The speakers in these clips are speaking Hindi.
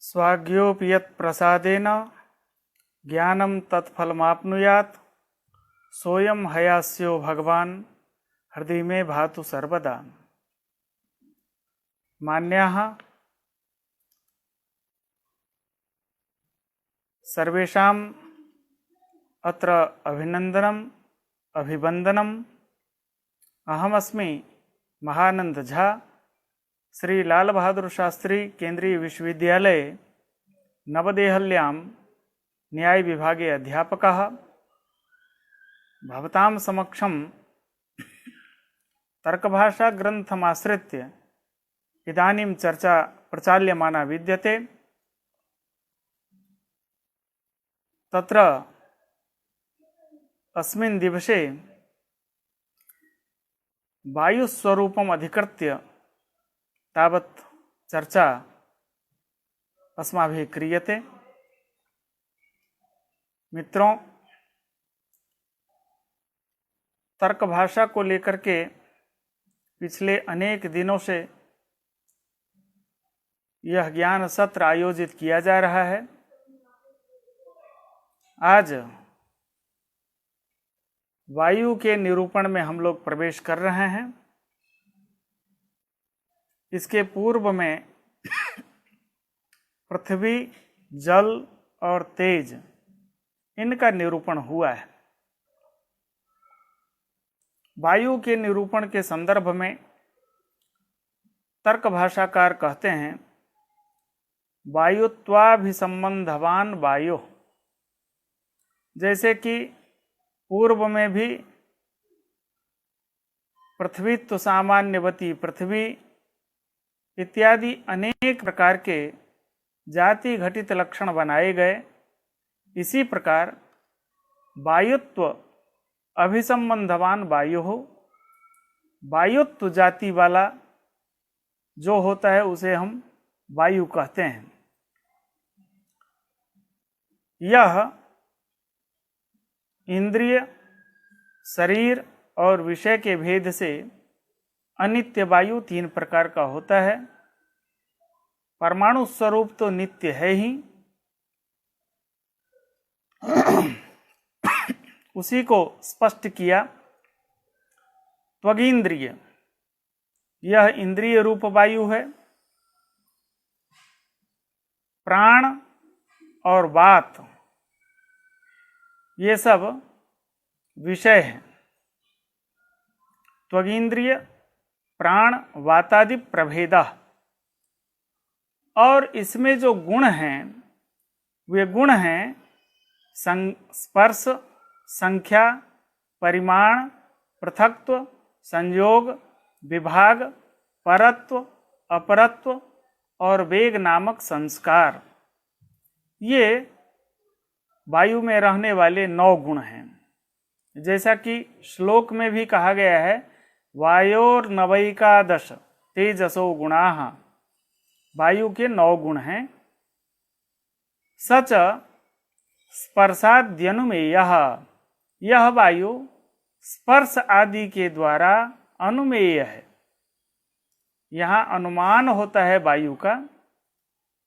स्वाज्ञोऽपि यत्प्रसादेन ज्ञानं तत्फलमाप्नुयात् सोऽयं हयास्यो भगवान् हृदय में भातु सर्वदा। मान्याः सर्वेषाम् अत्र अभिनंदनम् अभिवंदनम्। अहमस्मि महानंद झा, श्री लाल बहादुर शास्त्री केंद्रीय विश्वविद्यालय नवदेहल्यां न्याय विभागे अध्यापकः। भवतां समक्षं तर्कभाषा ग्रंथमाश्रित्य इदानीं चर्चा प्रचाल्यमाना विद्यते। तत्र अस्मिन् दिवसे वायुस्वरूपम् अधिकृत्य तावत् चर्चा अस्माभिः क्रियते। मित्रों, तर्क भाषा को लेकर के पिछले अनेक दिनों से यह ज्ञान सत्र आयोजित किया जा रहा है। आज वायु के निरूपण में हम लोग प्रवेश कर रहे हैं। इसके पूर्व में पृथ्वी, जल और तेज, इनका निरूपण हुआ है। वायु के निरूपण के संदर्भ में तर्क भाषाकार कहते हैं, वायुत्वाभिसंबंधवान वायु। जैसे कि पूर्व में भी पृथ्वीत्व सामान्यवती पृथ्वी इत्यादि अनेक प्रकार के जाति घटित लक्षण बनाए गए, इसी प्रकार वायुत्व अभिसंबंधवान वायु हो, वायुत्व जाति वाला जो होता है उसे हम वायु कहते हैं। यह इंद्रिय, शरीर और विषय के भेद से अनित्य वायु तीन प्रकार का होता है। परमाणु स्वरूप तो नित्य है ही, उसी को स्पष्ट किया। त्वगींद्रिय, यह इंद्रिय रूप वायु है। प्राण और वात, ये सब विषय हैं। त्वगींद्रिय, प्राण, वातादि प्रभेदा। और इसमें जो गुण हैं वे गुण हैं स्पर्श, संख्या, परिमाण, पृथक्त्व, संयोग, विभाग, परत्व, अपरत्व और वेग नामक संस्कार। ये वायु में रहने वाले 9 गुण हैं। जैसा कि श्लोक में भी कहा गया है, वायोर्नवैकादश तेजसो गुणाः। वायु के 9 गुण हैं। सच स्पर्शाद्यनुमेयः, यह वायु स्पर्श आदि के द्वारा अनुमेय है। यहाँ अनुमान होता है वायु का,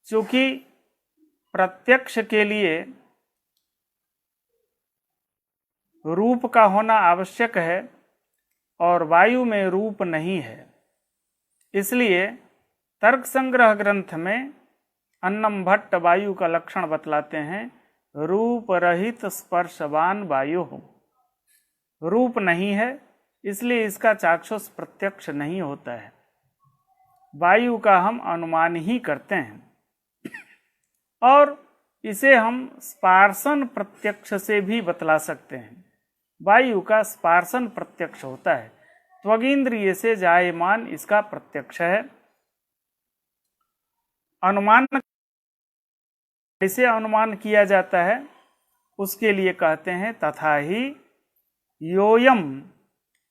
चूंकि प्रत्यक्ष के लिए रूप का होना आवश्यक है और वायु में रूप नहीं है। इसलिए तर्क संग्रह ग्रंथ में अन्नम भट्ट वायु का लक्षण बतलाते हैं, रूप रहित स्पर्शवान वायु हो। रूप नहीं है, इसलिए इसका चाक्षुष प्रत्यक्ष नहीं होता है। वायु का हम अनुमान ही करते हैं और इसे हम स्पार्शन प्रत्यक्ष से भी बतला सकते हैं। वायु का स्पार्शन प्रत्यक्ष होता है, त्वगींद्रिय से जायमान इसका प्रत्यक्ष है। अनुमान कैसे अनुमान किया जाता है, उसके लिए कहते हैं, तथा ही योयम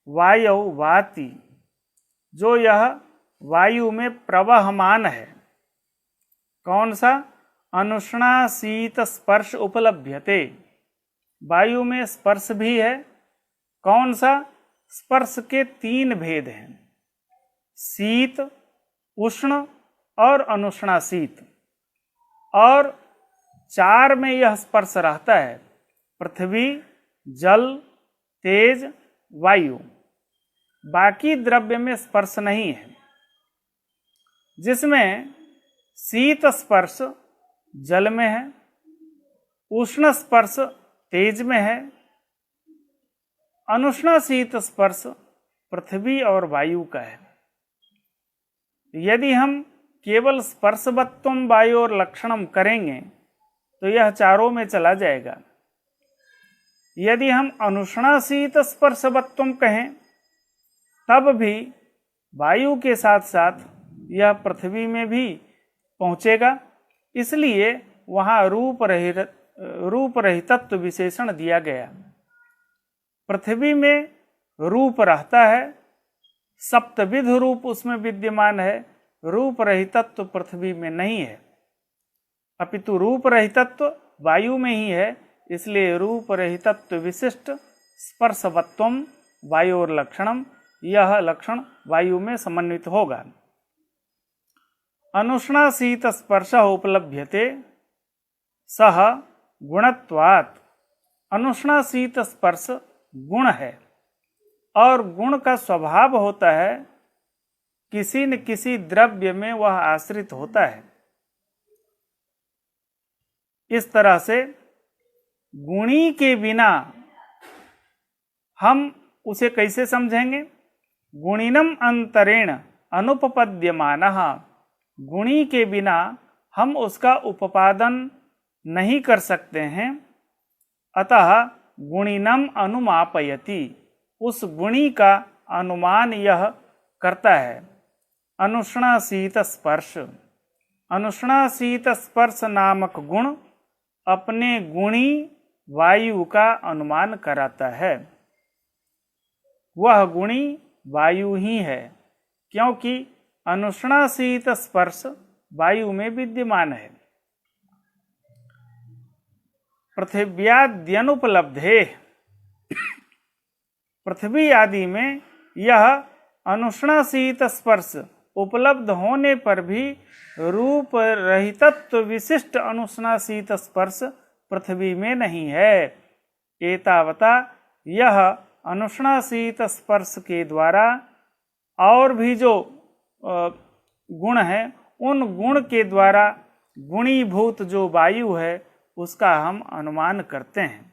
वायौ वाति, जो यह वायु में प्रवहमान है। कौन सा? अनुष्णा शीत स्पर्श उपलभ्यते। वायु में स्पर्श भी है। कौन सा? स्पर्श के 3 भेद हैं, शीत, उष्ण और अनुष्णाशीत, और 4 में यह स्पर्श रहता है, पृथ्वी, जल, तेज, वायु। बाकी द्रव्य में स्पर्श नहीं है, जिसमें शीत स्पर्श जल में है, उष्ण स्पर्श तेज में है, अनुष्णाशीत स्पर्श पृथ्वी और वायु का है। यदि हम केवल स्पर्शवत्वम वायु और लक्षणम करेंगे तो यह चारों में चला जाएगा। यदि हम अनुष्णाशीत स्पर्शवत्वम कहें तब भी वायु के साथ साथ यह पृथ्वी में भी पहुंचेगा, इसलिए वहाँ रूप रहितत्व विशेषण दिया गया। पृथ्वी में रूप रहता है, सप्तविध रूप उसमें विद्यमान है, रूप रहितत्व पृथ्वी में नहीं है, अपितु रूप रहितत्व वायु में ही है। इसलिए रूप रहितत्व विशिष्ट स्पर्शवत्वम वायु और लक्षणम, यह लक्षण वायु में समन्वित होगा। अनुष्णाशीत स्पर्श उपलभ्यते सह गुणत्वात्। अनुष्णाशीत स्पर्श गुण है और गुण का स्वभाव होता है किसी न किसी द्रव्य में वह आश्रित होता है। इस तरह से गुणी के बिना हम उसे कैसे समझेंगे? गुणिनम अंतरेण अनुपपद्यमानः। गुणी के बिना हम उसका उपादान नहीं कर सकते हैं, अतः गुणिनम अनुमापयति, उस गुणी का अनुमान यह करता है। अनुष्णाशीत स्पर्श, अनुष्णाशीत स्पर्श नामक गुण अपने गुणी वायु का अनुमान कराता है। वह गुणी वायु ही है, क्योंकि अनुष्णाशीत स्पर्श वायु में विद्यमान है। पृथिव्याद्यनुपलब्धे, पृथ्वी आदि में यह अनुष्णाशीत स्पर्श उपलब्ध होने पर भी रूप रहितत्व विशिष्ट अनुष्णाशीत स्पर्श पृथ्वी में नहीं है। एतावता यह अनुष्णाशीत स्पर्श के द्वारा और भी जो गुण हैं, उन गुण के द्वारा गुणीभूत जो वायु है उसका हम अनुमान करते हैं।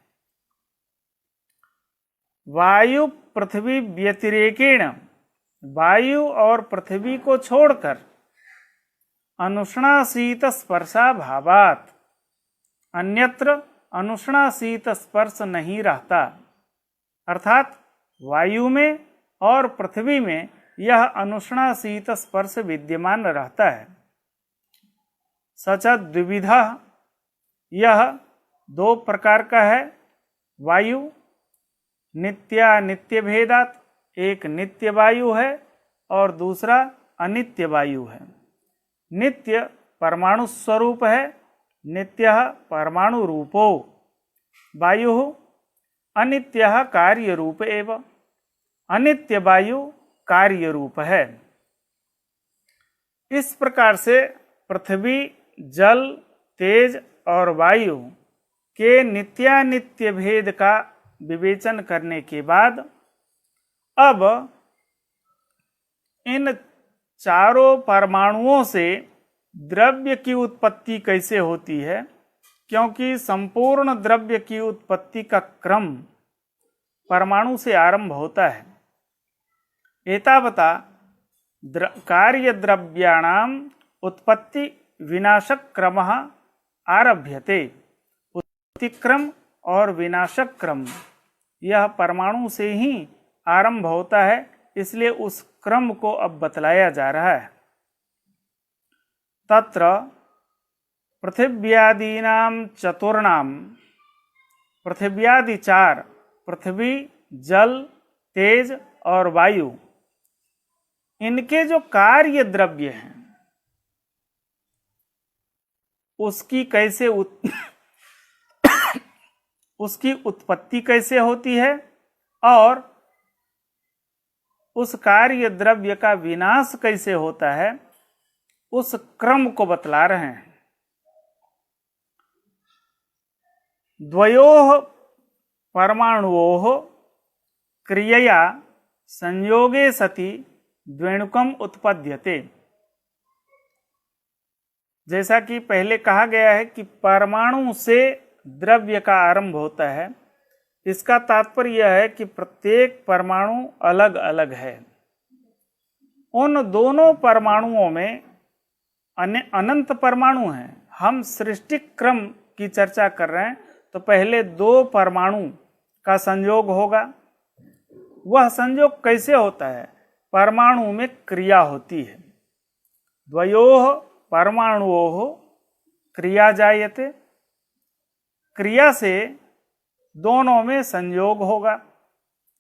वायु पृथ्वी व्यतिरेकेण, वायु और पृथ्वी को छोड़कर अनुष्णाशीत स्पर्शाभावात्, अन्यत्र अनुष्णाशीत स्पर्श नहीं रहता। अर्थात वायु में और पृथ्वी में यह अनुष्णाशीत स्पर्श विद्यमान रहता है। सच द्विविधा, यह 2 प्रकार का है। वायु नित्यानित्य भेदात, एक नित्य वायु है और दूसरा अनित्य वायु है। नित्य परमाणु स्वरूप है, नित्य परमाणु रूपो वायु, अनित्य कार्य रूप एवं, अनित्य वायु कार्य रूप है। इस प्रकार से पृथ्वी, जल, तेज और वायु के नित्यानित्य भेद का विवेचन करने के बाद अब इन चारों परमाणुओं से द्रव्य की उत्पत्ति कैसे होती है, क्योंकि संपूर्ण द्रव्य की उत्पत्ति का क्रम परमाणु से आरंभ होता है। एतावता कार्य द्रव्याणाम उत्पत्ति विनाशक क्रमः आरभ्यते। उत्पत्ति क्रम और विनाशक क्रम यह परमाणु से ही आरंभ होता है, इसलिए उस क्रम को अब बतलाया जा रहा है। तत्र पृथिव्यादीनां चतुर्णाम, पृथिव्यादि 4, पृथ्वी, जल, तेज और वायु, इनके जो कार्य द्रव्य हैं उसकी कैसे उसकी उत्पत्ति कैसे होती है और उस कार्य द्रव्य का विनाश कैसे होता है, उस क्रम को बतला रहे हैं। द्वयोः परमाणुओः क्रियया संयोगे सति द्वेणुकम उत्पद्यते। जैसा कि पहले कहा गया है कि परमाणु से द्रव्य का आरंभ होता है, इसका तात्पर्य यह है कि प्रत्येक परमाणु अलग अलग है। उन दोनों परमाणुओं में अनंत परमाणु हैं। हम सृष्टि क्रम की चर्चा कर रहे हैं, तो पहले दो परमाणु का संयोग होगा। वह संयोग कैसे होता है? परमाणु में क्रिया होती है। द्वयोः परमाणुओः क्रिया जायते, क्रिया से दोनों में संयोग होगा।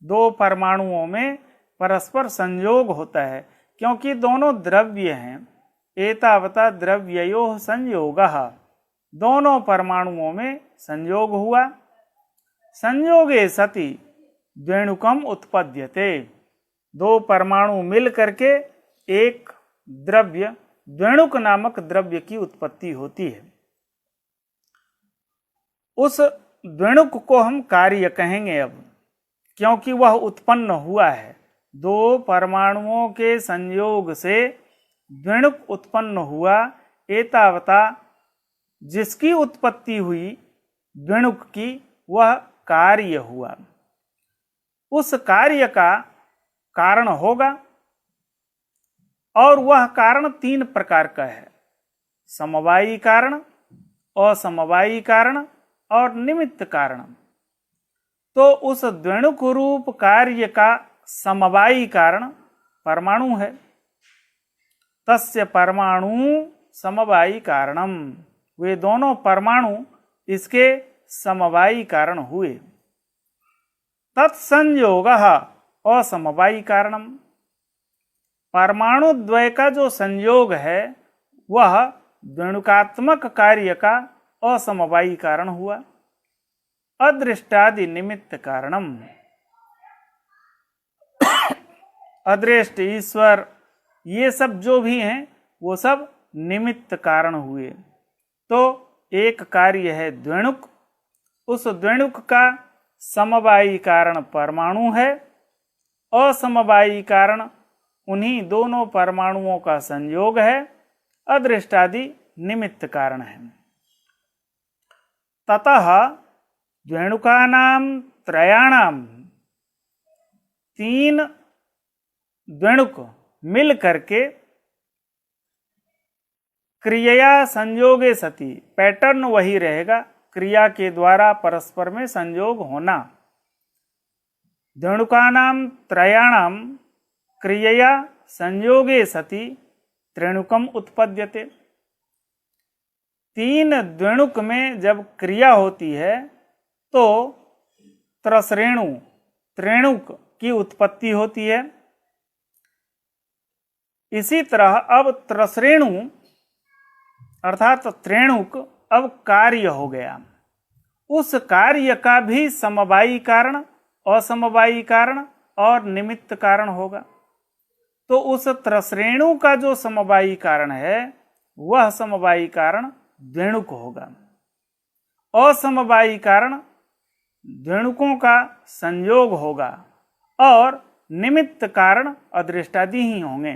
दो परमाणुओं में परस्पर संयोग होता है, क्योंकि दोनों द्रव्य हैं। एतावता द्रव्ययोः संयोगः, दोनों परमाणुओं में संयोग हुआ। संयोगे सति द्वेणुकम उत्पद्यते, दो परमाणु मिल करके एक द्रव्य द्वेणुक नामक द्रव्य की उत्पत्ति होती है। उस द्वेणुक को हम कार्य कहेंगे अब, क्योंकि वह उत्पन्न हुआ है। दो परमाणुओं के संयोग से द्वेणुक उत्पन्न हुआ। एतावता जिसकी उत्पत्ति हुई द्वेणुक की, वह कार्य हुआ। उस कार्य का कारण होगा, और वह कारण तीन प्रकार का है: समवायी कारण, असमवायी कारण और निमित्त कारण। तो उस द्वेणुक रूप कार्य का समवायी कारण परमाणु है। तस्य परमाणु समवायी कारणम, वे दोनों परमाणु इसके समवायी कारण हुए। तत्संयोगः असमवायी कारणम, परमाणु द्वय का जो संयोग है वह द्वेणुकात्मक कार्य का असमवायी कारण हुआ। अदृष्टादि निमित्त कारणम, अदृष्ट, ईश्वर, ये सब जो भी हैं वो सब निमित्त कारण हुए। तो एक कार्य है द्वेणुक, उस द्वेणुक का समवायी कारण परमाणु है, असमवायी कारण उन्हीं दोनों परमाणुओं का संयोग है, अदृष्टादि निमित्त कारण है। ततः द्वेणुकानां त्रयाणाम, तीन द्वेणुक मिल करके क्रिया संयोगे सति, पैटर्न वही रहेगा, क्रिया के द्वारा परस्पर में संयोग होना। द्वेणुकानां त्रयाणाम क्रिया संयोगे सति त्रेणुकम उत्पद्यते। तीन द्वेणुक में जब क्रिया होती है तो त्रसरेणु, त्रेणुक की उत्पत्ति होती है। इसी तरह अब त्रसरेणु अर्थात त्रेणुक अब कार्य हो गया। उस कार्य का भी समवायी कारण, असमवायी कारण और निमित्त कारण होगा। तो उस त्रसरेणु का जो समवायी कारण है वह समवायी कारण द्वेणुक होगा। असमवायी कारण द्वेणुकों का संयोग होगा और निमित्त कारण अदृष्टादि ही होंगे।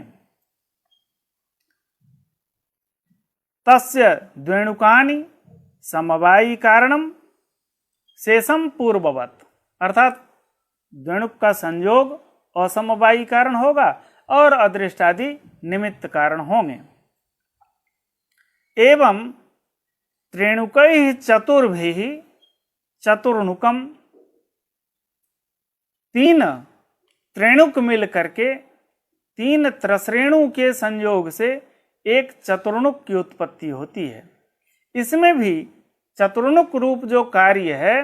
तस्य द्वेणुकानि समवायी कारणम शेषम पूर्ववत, अर्थात द्वेणुक का संयोग असमवायी कारण होगा और अदृष्टादि निमित्त कारण होंगे। एवं त्रेणुकैः चतुर्भिः चतुर्णुकम, तीन त्रेणुक मिल करके तीन त्रसरेणु के संयोग से एक चतुर्णुक की उत्पत्ति होती है। इसमें भी चतुर्णुक रूप जो कार्य है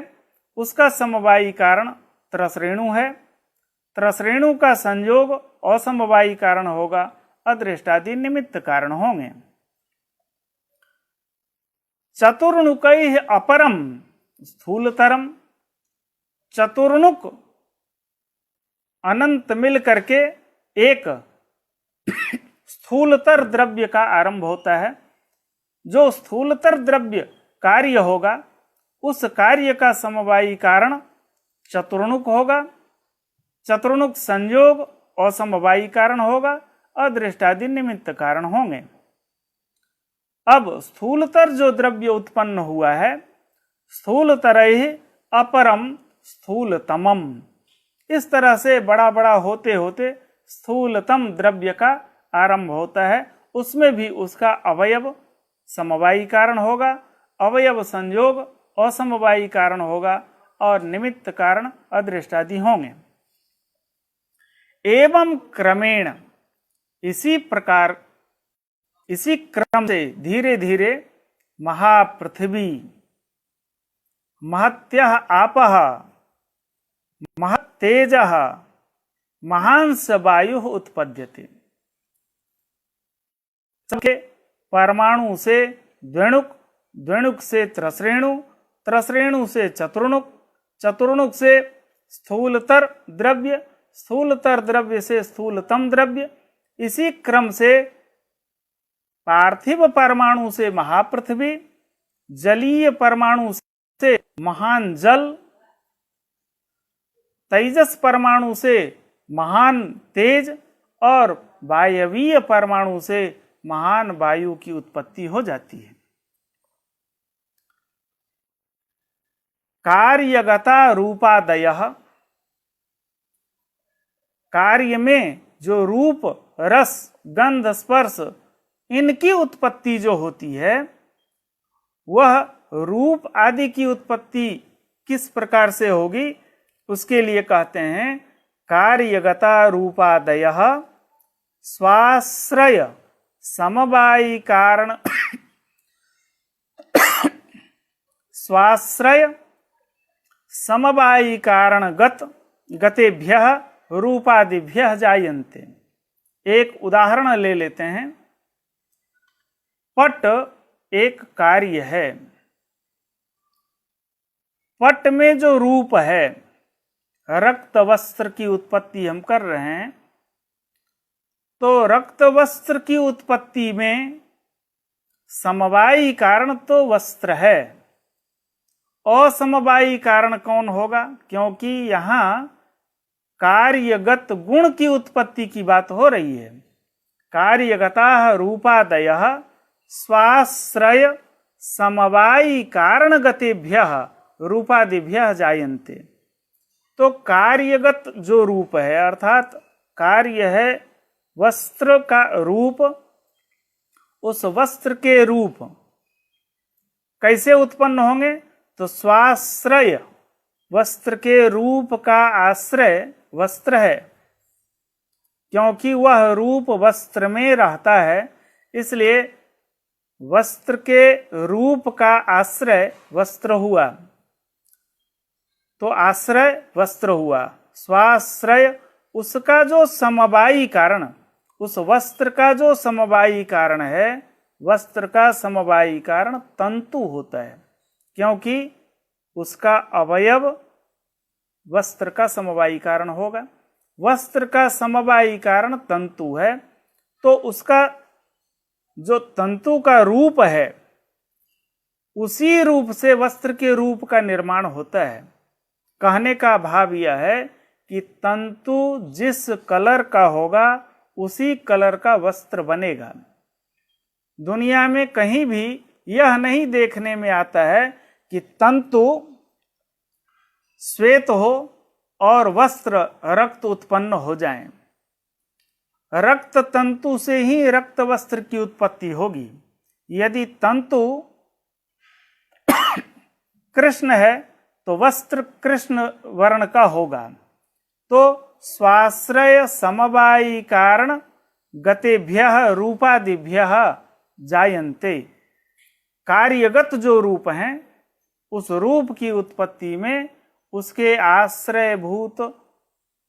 उसका समवायी कारण त्रसरेणु है। त्रसरेणु का संयोग असमवायी कारण होगा, अदृष्टादि निमित्त कारण होंगे। चतुर्णुकैः अपरम स्थूलतरम, चतुर्णुक अनंत मिल करके एक स्थूलतर द्रव्य का आरंभ होता है। जो स्थूलतर द्रव्य कार्य होगा उस कार्य का समवायी कारण चतुर्णुक होगा, चतुर्णुक संयोग और समवायी कारण होगा, अदृष्टादि निमित्त कारण होंगे। अब स्थूलतर जो द्रव्य उत्पन्न हुआ है, स्थूलतरैः अपरम स्थूलतमम, इस तरह से बड़ा बड़ा होते होते स्थूलतम द्रव्य का आरंभ होता है। उसमें भी उसका अवयव समवायी कारण होगा, अवयव संयोग असमवायी कारण होगा और निमित्त कारण अदृष्टादि होंगे। एवं क्रमेण, इसी प्रकार इसी क्रम से धीरे धीरे महापृथ्वी, महत्यः आपः, महत्तेजः, महांस वायु उत्पद्यते। सबके परमाणु से द्विणुक, द्विणुक से त्रसरेणु, त्रसरेणु से चतुर्णुक, चतुर्णुक से स्थूलतर द्रव्य, स्थूलतर द्रव्य से स्थूलतम द्रव्य, इसी क्रम से पार्थिव परमाणु से महापृथ्वी, जलीय परमाणु से महान जल, तेजस परमाणु से महान तेज और वायवीय परमाणु से महान वायु की उत्पत्ति हो जाती है। कार्यगता रूपादयः, कार्य में जो रूप, रस, गंध, स्पर्श, इनकी उत्पत्ति जो होती है, वह रूप आदि की उत्पत्ति किस प्रकार से होगी, उसके लिए कहते हैं कार्यगता रूपादयः स्वाश्रय समवायी कारण स्वाश्रय समवायी कारण गतेभ्यः रूपादिभ्यः जायन्ते। एक उदाहरण ले लेते हैं। पट एक कार्य है। पट में जो रूप है, रक्त वस्त्र की उत्पत्ति हम कर रहे हैं, तो रक्त वस्त्र की उत्पत्ति में समवायी कारण तो वस्त्र है, असमवायी कारण कौन होगा? क्योंकि यहाँ कार्यगत गुण की उत्पत्ति की बात हो रही है। कार्यगता रूपादयः स्वाश्रय समवायी कारण गतेभ्यः रूपादिभ्यः जायन्ते। तो कार्यगत जो रूप है, अर्थात कार्य है वस्त्र का रूप, उस वस्त्र के रूप कैसे उत्पन्न होंगे? तो स्वाश्रय, वस्त्र के रूप का आश्रय वस्त्र है, क्योंकि वह रूप वस्त्र में रहता है, इसलिए वस्त्र के रूप का आश्रय वस्त्र हुआ, तो आश्रय वस्त्र हुआ। स्वाश्रय उसका जो समवायी कारण, उस वस्त्र का जो समवायी कारण है, वस्त्र का समवायी कारण तंतु होता है, क्योंकि उसका अवयव वस्त्र का समवायी कारण होगा। वस्त्र का समवायी कारण तंतु है, तो उसका जो तंतु का रूप है, उसी रूप से वस्त्र के रूप का निर्माण होता है। कहने का भाव यह है कि तंतु जिस कलर का होगा उसी कलर का वस्त्र बनेगा। दुनिया में कहीं भी यह नहीं देखने में आता है कि तंतु श्वेत हो और वस्त्र रक्त उत्पन्न हो जाए। रक्त तंतु से ही रक्त वस्त्र की उत्पत्ति होगी। यदि तंतु कृष्ण है तो वस्त्र कृष्ण वर्ण का होगा। तो स्वाश्रय समवायी कारण गतेभ्यः रूपादिभ्यः जायन्ते। कार्यगत जो रूप हैं, उस रूप की उत्पत्ति में उसके आश्रयभूत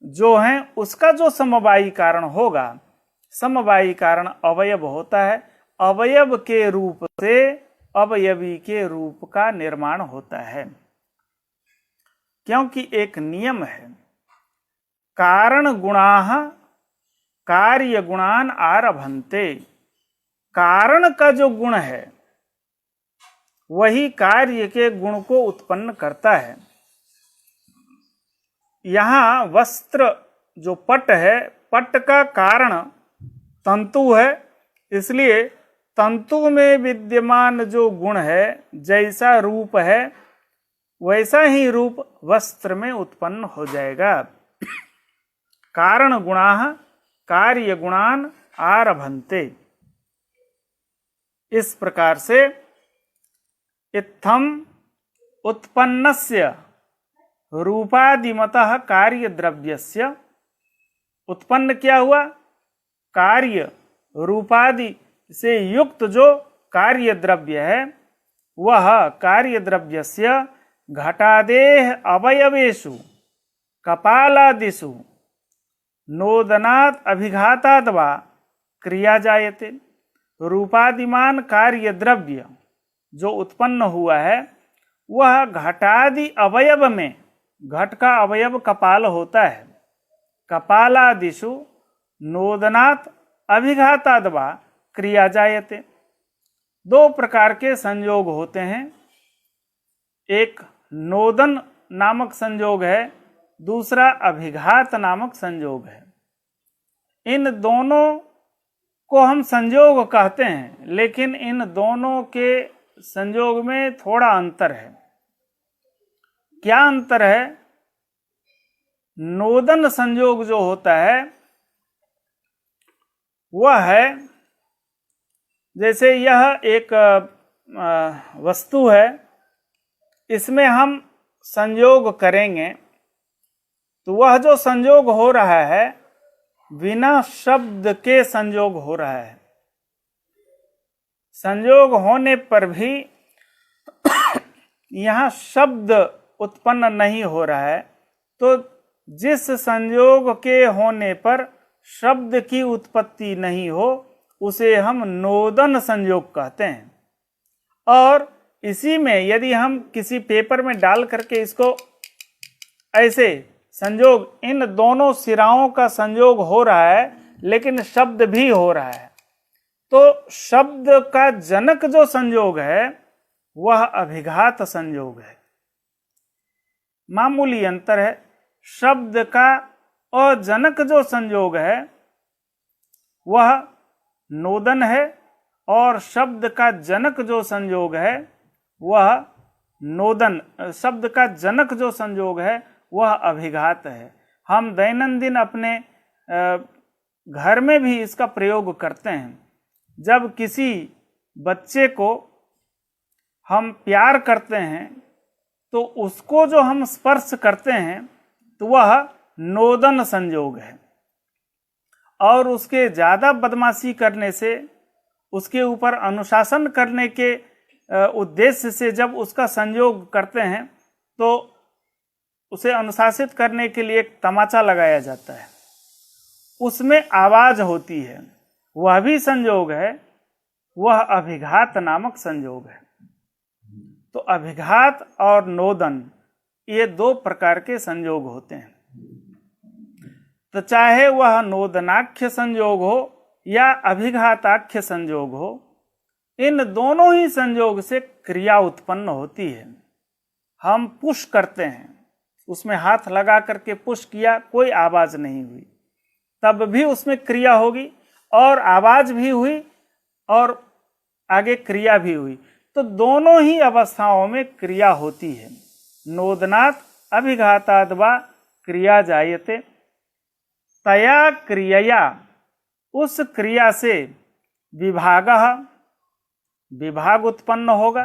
जो हैं, उसका जो समवायी कारण होगा, समवायी कारण अवयव होता है। अवयव के रूप से अवयवी के रूप का निर्माण होता है, क्योंकि एक नियम है, कारण गुणाः कार्य गुणान आरभन्ते। कारण का जो गुण है वही कार्य के गुण को उत्पन्न करता है। यहाँ वस्त्र जो पट है, पट का कारण तंतु है, इसलिए तंतु में विद्यमान जो गुण है, जैसा रूप है वैसा ही रूप वस्त्र में उत्पन्न हो जाएगा। कारण गुणाः कार्य गुणान आरभन्ते। इस प्रकार से इत्थम उत्पन्नस्य रूपादिमतः कार्य द्रव्यस्य, उत्पन्न क्या हुआ? कार्य रूपादि से युक्त जो कार्य द्रव्य है, वह कार्य द्रव्यस्य घटादेह अवयवेषु कपालादिषु नोदनात् अभिघाताद् वा क्रिया जायते। रूपादिमान कार्य द्रव्य जो उत्पन्न हुआ है वह घटादि अवयव में, घट का अवयव कपाल होता है, कपालादिषु नोदनात् अभिघाताद् वा क्रिया जायते। दो प्रकार के संयोग होते हैं, एक नोदन नामक संयोग है, दूसरा अभिघात नामक संयोग है। इन दोनों को हम संयोग कहते हैं, लेकिन इन दोनों के संयोग में थोड़ा अंतर है। क्या अंतर है? नोदन संयोग जो होता है वह है, जैसे यह एक वस्तु है, इसमें हम संयोग करेंगे तो वह जो संयोग हो रहा है बिना शब्द के संयोग हो रहा है। संयोग होने पर भी यहाँ शब्द उत्पन्न नहीं हो रहा है, तो जिस संयोग के होने पर शब्द की उत्पत्ति नहीं हो उसे हम नोदन संयोग कहते हैं। और इसी में यदि हम किसी पेपर में डाल करके इसको ऐसे संयोग, इन दोनों सिराओं का संयोग हो रहा है लेकिन शब्द भी हो रहा है, तो शब्द का जनक जो संयोग है वह अभिघात संयोग है। मामूली अंतर है। शब्द का अजनक जो संयोग है वह नोदन है, और शब्द का जनक जो संयोग है वह नोदन, शब्द का जनक जो संयोग है वह अभिघात है। हम दैनंदिन अपने घर में भी इसका प्रयोग करते हैं। जब किसी बच्चे को हम प्यार करते हैं तो उसको जो हम स्पर्श करते हैं तो वह नोदन संयोग है, और उसके ज़्यादा बदमाशी करने से, उसके ऊपर अनुशासन करने के उद्देश्य से जब उसका संयोग करते हैं तो उसे अनुशासित करने के लिए एक तमाचा लगाया जाता है, उसमें आवाज होती है, वह भी संयोग है, वह अभिघात नामक संयोग है। तो अभिघात और नोदन ये दो प्रकार के संयोग होते हैं। तो चाहे वह नोदनाख्य संयोग हो या अभिघाताख्य संयोग हो, इन दोनों ही संयोग से क्रिया उत्पन्न होती है। हम पुश करते हैं, उसमें हाथ लगा करके पुश किया, कोई आवाज नहीं हुई, तब भी उसमें क्रिया होगी, और आवाज भी हुई और आगे क्रिया भी हुई। तो दोनों ही अवस्थाओं में क्रिया होती है। नोदनात् अभिघाताद् वा क्रिया जायते। तया क्रियया, उस क्रिया से विभागः, विभाग उत्पन्न होगा।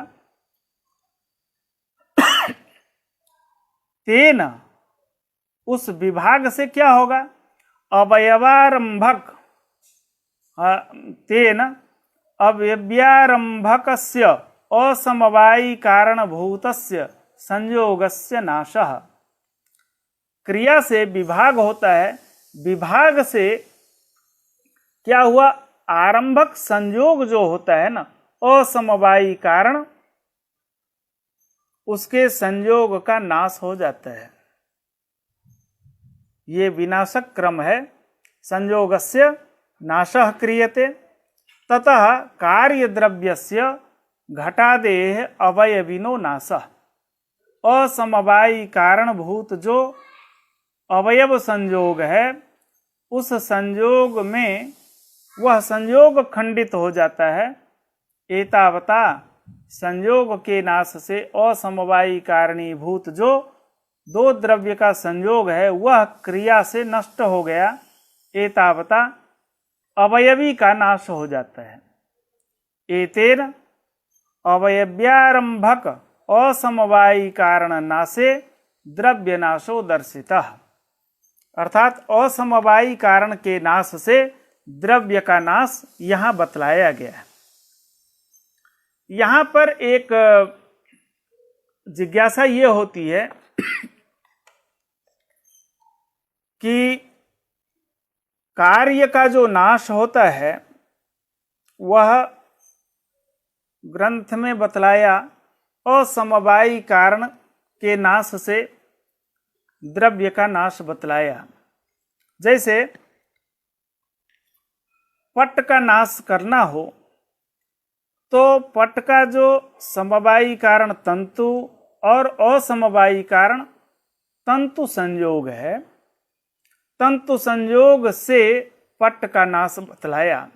तेन, उस विभाग से क्या होगा? अवयवारंभक, तेन अवयव्यारंभकस्य असमवायी कारणभूतस्य संयोगस्य नाशः। क्रिया से विभाग होता है, विभाग से क्या हुआ? आरंभक संयोग जो होता है ना, असमवायी कारण, उसके संयोग का नाश हो जाता है। ये विनाशक क्रम है। संयोगस्य नाशः क्रियते। ततः कार्यद्रव्यस्य घटादेः अवयविनो नाशः। असमवायी कारणभूत जो अवयव संयोग है, उस संयोग में वह संयोग खंडित हो जाता है। एतावता संयोग के नाश से असमवायी कारणीभूत जो दो द्रव्य का संयोग है वह क्रिया से नष्ट हो गया। एतावता अवयवी का नाश हो जाता है। एतेन अवयव्यारंभक असमवायी कारण नाशे द्रव्य नाशो दर्शितः। अर्थात असमवायी कारण के नाश से द्रव्य का नाश यहां बतलाया गया है। यहां पर एक जिज्ञासा ये होती है कि कार्य का जो नाश होता है वह ग्रंथ में बतलाया असमवायी कारण के नाश से द्रव्य का नाश बतलाया। जैसे पट का नाश करना हो तो पट का जो समवायी कारण तंतु और असमवायी कारण तंतु संयोग है, तंतु संयोग से पट का नाश बतलाया।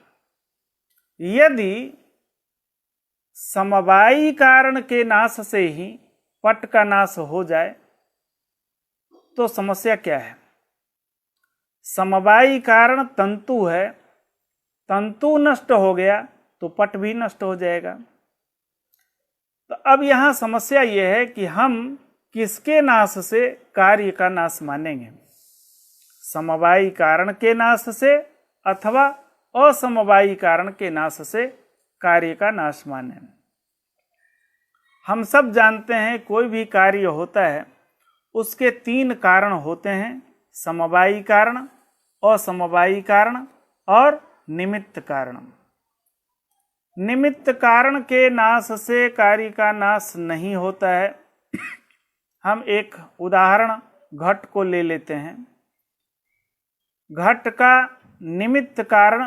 यदि समवायी कारण के नाश से ही पट का नाश हो जाए तो समस्या क्या है? समवायी कारण तंतु है, तंतु नष्ट हो गया तो पट भी नष्ट हो जाएगा। तो अब यहां समस्या यह है कि हम किसके नाश से कार्य का नाश मानेंगे, समवायी कारण के नाश से अथवा असमवायी कारण के नाश से कार्य का नाश माने। हम सब जानते हैं कोई भी कार्य होता है उसके तीन कारण होते हैं, समवायी कारण, असमवायी कारण और निमित्त कारण। निमित्त कारण के नाश से कार्य का नाश नहीं होता है। हम एक उदाहरण घट को ले लेते हैं। घट का निमित्त कारण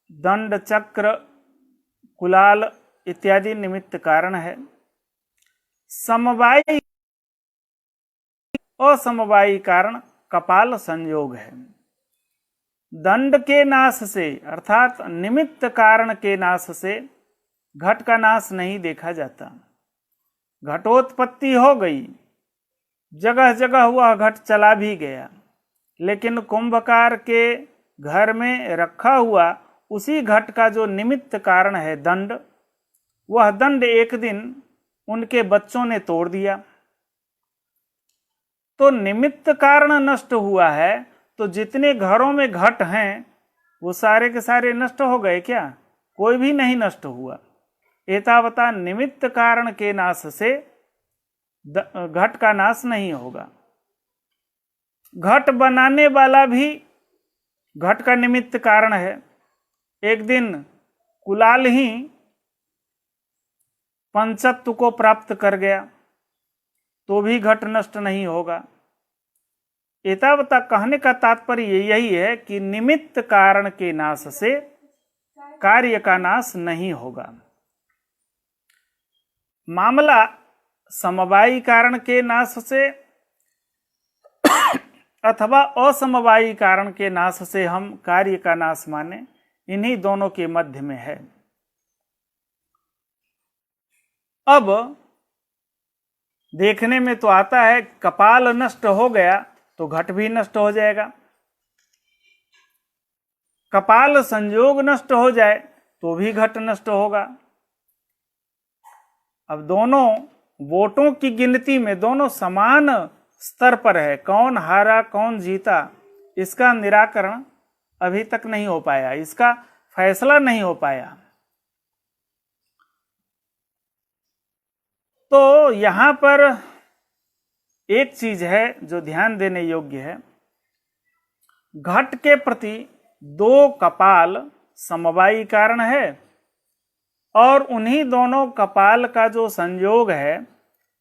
दंड, चक्र, कुलाल इत्यादि निमित्त कारण है। समवायी असमवायी कारण कपाल संयोग है। दंड के नाश से अर्थात निमित्त कारण के नाश से घट का नाश नहीं देखा जाता। घटोत्पत्ति हो गई, जगह जगह वह घट चला भी गया, लेकिन कुंभकार के घर में रखा हुआ उसी घट का जो निमित्त कारण है दंड, वह दंड एक दिन उनके बच्चों ने तोड़ दिया। तो निमित्त कारण नष्ट हुआ है तो जितने घरों में घट हैं वो सारे के सारे नष्ट हो गए क्या? कोई भी नहीं नष्ट हुआ। एतावता निमित्त कारण के नाश से घट का नाश नहीं होगा। घट बनाने वाला भी घट का निमित्त कारण है। एक दिन कुलाल ही पंचत्व को प्राप्त कर गया तो भी घट नष्ट नहीं होगा। एतावता कहने का तात्पर्य यही है कि निमित्त कारण के नाश से कार्य का नाश नहीं होगा। मामला समवायी कारण के नाश से अथवा असमवायी कारण के नाश से हम कार्य का नाश माने, इन्हीं दोनों के मध्य में है। अब देखने में तो आता है कपाल नष्ट हो गया तो घट भी नष्ट हो जाएगा, कपाल संयोग नष्ट हो जाए तो भी घट नष्ट होगा। अब दोनों वोटों की गिनती में दोनों समान स्तर पर है, कौन हारा कौन जीता इसका निराकरण अभी तक नहीं हो पाया, इसका फैसला नहीं हो पाया। तो यहां पर एक चीज है जो ध्यान देने योग्य है। घट के प्रति दो कपाल समवायी कारण है और उन्हीं दोनों कपाल का जो संयोग है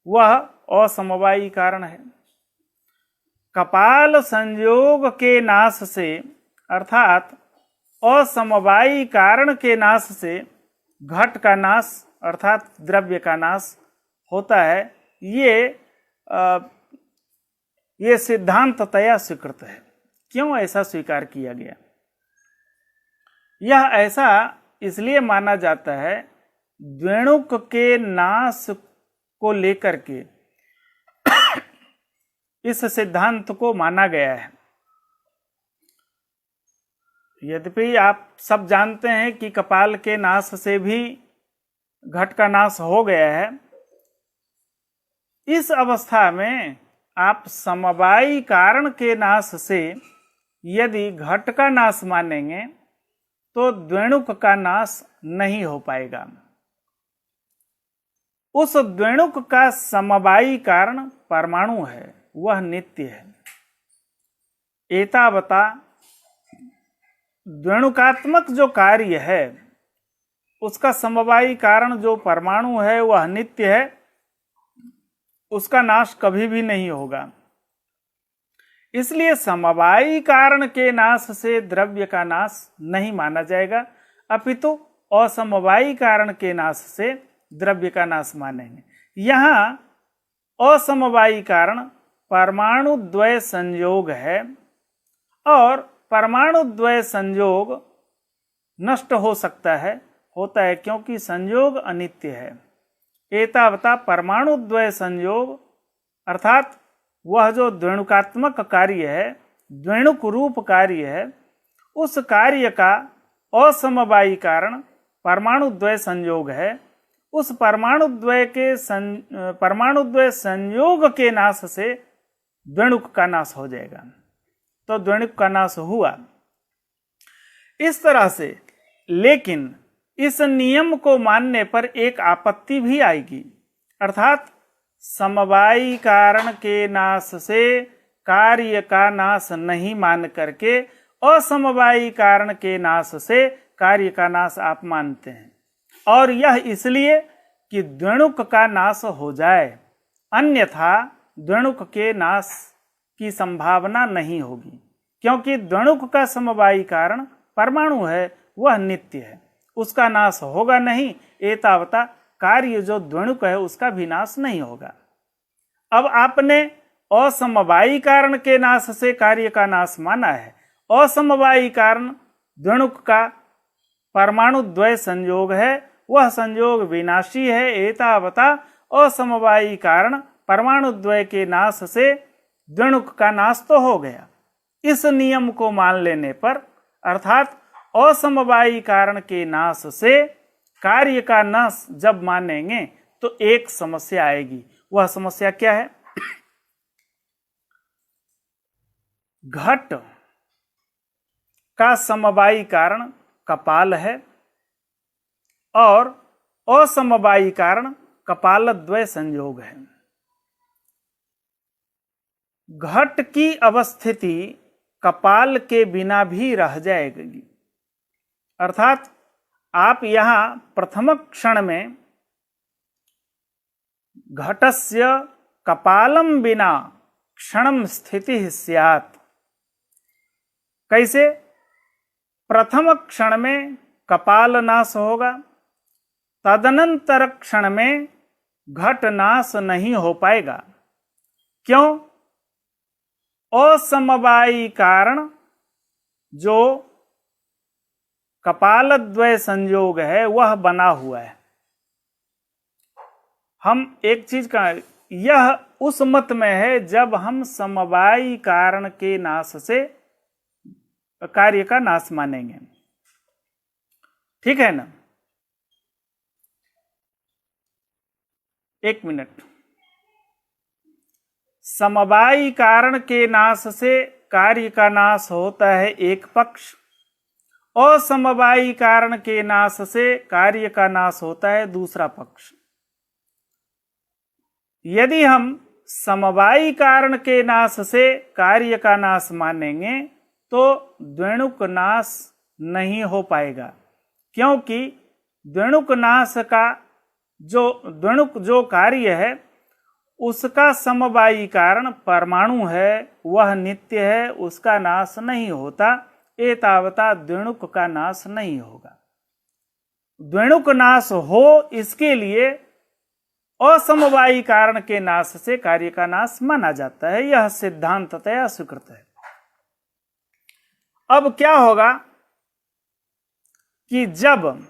वह असमवायी कारण है। कपाल संयोग के नाश से अर्थात असमवायी कारण के नाश से घट का नाश अर्थात द्रव्य का नाश होता है, ये सिद्धांततया स्वीकृत है। क्यों ऐसा स्वीकार किया गया? यह ऐसा इसलिए माना जाता है, द्वेणुक के नाश को लेकर के इस सिद्धांत को माना गया है। यद्यपि आप सब जानते हैं कि कपाल के नाश से भी घट का नाश हो गया है, इस अवस्था में आप समवायी कारण के नाश से यदि घट का नाश मानेंगे तो द्वेणुक का नाश नहीं हो पाएगा। उस द्वेणुक का समवायी कारण परमाणु है, वह नित्य है। एतावता द्वेणुकात्मक जो कार्य है उसका समवायी कारण जो परमाणु है वह नित्य है, उसका नाश कभी भी नहीं होगा। इसलिए समवायी कारण के नाश से द्रव्य का नाश नहीं माना जाएगा, अपितु असमवायी कारण के नाश से द्रव्य का नाश मानेंगे। यहाँ असमवायी कारण परमाणु द्वय संयोग है और परमाणु द्वय संयोग नष्ट हो सकता है, होता है क्योंकि संयोग अनित्य है। एतावता परमाणु द्वय संयोग अर्थात वह जो द्वेणुकात्मक कार्य है, द्वेणुक रूप कार्य है, उस कार्य का असमवायी कारण परमाणु द्वय संयोग है। उस परमाणु द्वय संयोग के नाश से द्वेणुक का नाश हो जाएगा, तो द्वेणुक का नाश हुआ। इस तरह से, लेकिन इस नियम को मानने पर एक आपत्ति भी आएगी, अर्थात समवायी कारण के नाश से कार्य का नाश नहीं मान करके असमवायी कारण के नाश से कार्य का नाश आप मानते हैं, और यह इसलिए कि द्वेणुक का नाश हो जाए, अन्यथा द्वेणुक के नाश की संभावना नहीं होगी, क्योंकि द्वेणुक का समवायी कारण परमाणु है, वह नित्य है, उसका नाश होगा नहीं। एतावता कार्य जो द्वेणुक है उसका भी नाश नहीं होगा। अब आपने असमवायी कारण के नाश से कार्य का नाश माना है, असमवायी कारण द्वेणुक का परमाणु द्वय संयोग है, वह संयोग विनाशी है। एतावता असमवायी कारण परमाणु द्वय के नाश से द्वेणुक का नाश तो हो गया। इस नियम को मान लेने पर, अर्थात असमवायी कारण के नाश से कार्य का नाश जब मानेंगे तो एक समस्या आएगी। वह समस्या क्या है? घट का समवायी कारण कपाल है और असमवायी कारण कपाल द्वय संयोग है। घट की अवस्थिति कपाल के बिना भी रह जाएगी, अर्थात आप यहां प्रथम क्षण में घटस्य कपालम बिना क्षणम स्थिति स्यात्। कैसे? प्रथम क्षण में कपाल नाश होगा, तदनंतर क्षण में घट नाश नहीं हो पाएगा। क्यों? असमवायी कारण जो कपाल द्वय संयोग है वह बना हुआ है। हम एक चीज का, यह उस मत में है जब हम समवायी कारण के नाश से कार्य का नाश मानेंगे, ठीक है ना? एक मिनट। समवायी कारण के नाश से कार्य का नाश होता है एक पक्ष, असमवायी कारण के नाश से कार्य का नाश होता है दूसरा पक्ष। यदि हम समवायी कारण के नाश से कार्य का नाश मानेंगे तो द्वेणुक नाश नहीं हो पाएगा, क्योंकि द्वेणुक नाश का द्वेणुक जो कार्य है उसका समवायी कारण परमाणु है, वह नित्य है, उसका नाश नहीं होता। एतावता द्वेणुक का नाश नहीं होगा। द्वेणुक नाश हो इसके लिए असमवायी कारण के नाश से कार्य का नाश माना जाता है, यह सिद्धांततया स्वीकृत है। अब क्या होगा कि जब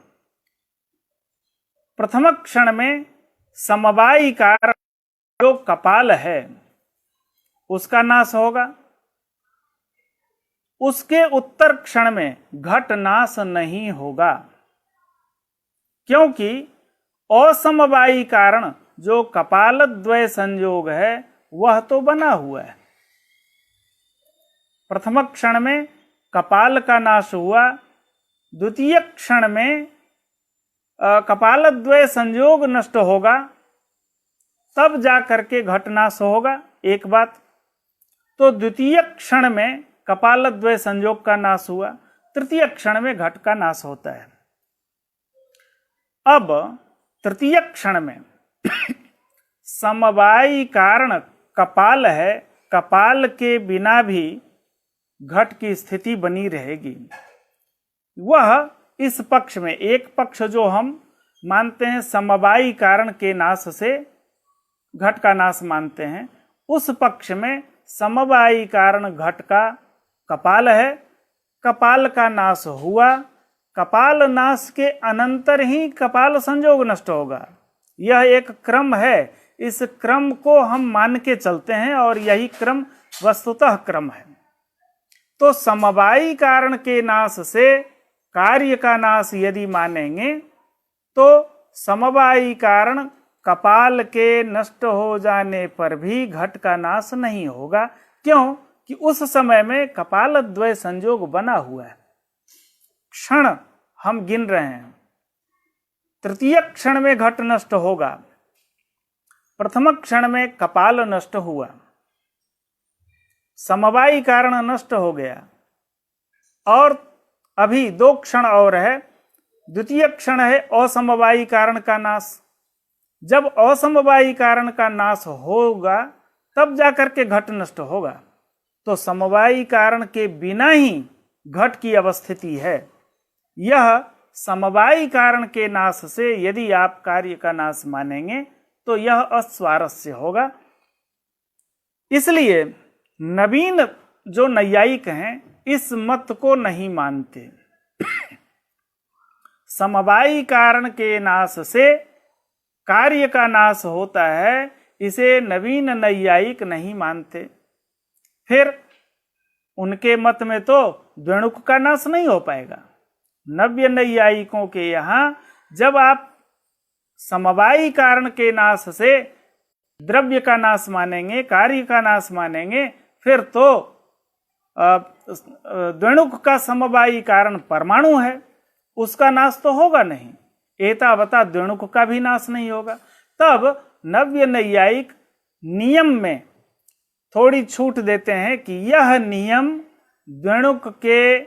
प्रथम क्षण में समवायी कारण जो कपाल है उसका नाश होगा, उसके उत्तर क्षण में घट नाश नहीं होगा, क्योंकि असमवायी कारण जो कपाल द्वय संयोग है वह तो बना हुआ है। प्रथम क्षण में कपाल का नाश हुआ, द्वितीय क्षण में कपाल द्वय संयोग नष्ट होगा, तब जाकर के घट नाश होगा। एक बात तो द्वितीय क्षण में कपाल द्वय संयोग का नाश हुआ, तृतीय क्षण में घट का नाश होता है। अब तृतीय क्षण में समवायी कारण कपाल है, कपाल के बिना भी घट की स्थिति बनी रहेगी। वह इस पक्ष में, एक पक्ष जो हम मानते हैं समवायी कारण के नाश से घट का नाश मानते हैं, उस पक्ष में समवायी कारण घट का कपाल है, कपाल का नाश हुआ, कपाल नाश के अनंतर ही कपाल संयोग नष्ट होगा। यह एक क्रम है, इस क्रम को हम मान के चलते हैं और यही क्रम वस्तुतः क्रम है। तो समवायी कारण के नाश से कार्य का नाश यदि मानेंगे तो समवायी कारण कपाल के नष्ट हो जाने पर भी घट का नाश नहीं होगा, क्यों कि उस समय में कपाल द्वय संयोग बना हुआ है। क्षण हम गिन रहे हैं, तृतीय क्षण में घट नष्ट होगा, प्रथम क्षण में कपाल नष्ट हुआ, समवायी कारण नष्ट हो गया, और अभी 2 क्षण और है। द्वितीय क्षण है असमवायी कारण का नाश। जब असमवायी कारण का नाश होगा तब जाकर के घट नष्ट होगा। तो समवायी कारण के बिना ही घट की अवस्थिति है। यह समवायी कारण के नाश से यदि आप कार्य का नाश मानेंगे तो यह अस्वारस्य होगा। इसलिए नवीन जो नैयायिक हैं इस मत को नहीं मानते। समवायी कारण के नाश से कार्य का नाश होता है, इसे नवीन नैयायिक नहीं मानते। फिर उनके मत में तो द्वेणुक का नाश नहीं हो पाएगा। नव्य नैयायिकों के यहाँ जब आप समवायी कारण के नाश से द्रव्य का नाश मानेंगे, कार्य का नाश मानेंगे, फिर तो द्वेणुक का समवायी कारण परमाणु है, उसका नाश तो होगा नहीं, एतावता द्वेणुक का भी नाश नहीं होगा। तब नव्य नैयायिक नियम में थोड़ी छूट देते हैं कि यह नियम द्वेणुक के